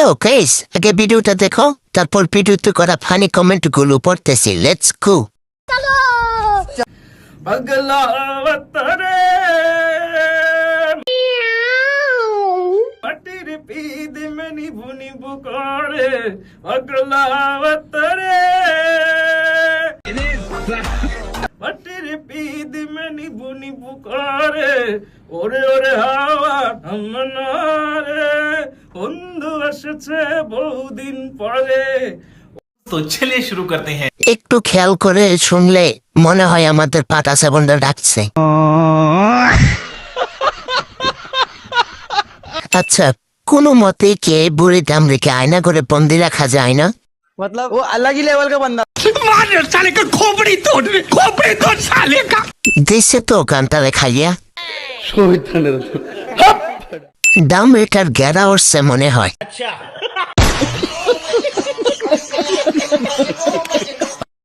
Hello guys, আগে ভিডিওটা দেখো, তারপর ভিডিওতে করা ফানি কমেন্টগুলো পড়তেছি। Let's go. अगला वतरे मटिर पीद में निभु निभु करे अगला वतरे मटिर पीद में निभु निभु करे ओरे ओरे हावा हमना रे बंधु আসছে বহুদিন পরে। तो चलिए शुरू करते हैं। একটু খেয়াল করে শুনলে মনে হয় আমাদের পাটা সেবনটা ডাকছে। আচ্ছা, কোনো মতে কে বুড়ি দামড়িকে আয়না করে বন্দি রাখা যায় না? मतलब वो अलग ही लेवल का बंदा। দিছে তো গানটা রেখাইয়া দাম এটার গেরা উঠছে মনে হয়।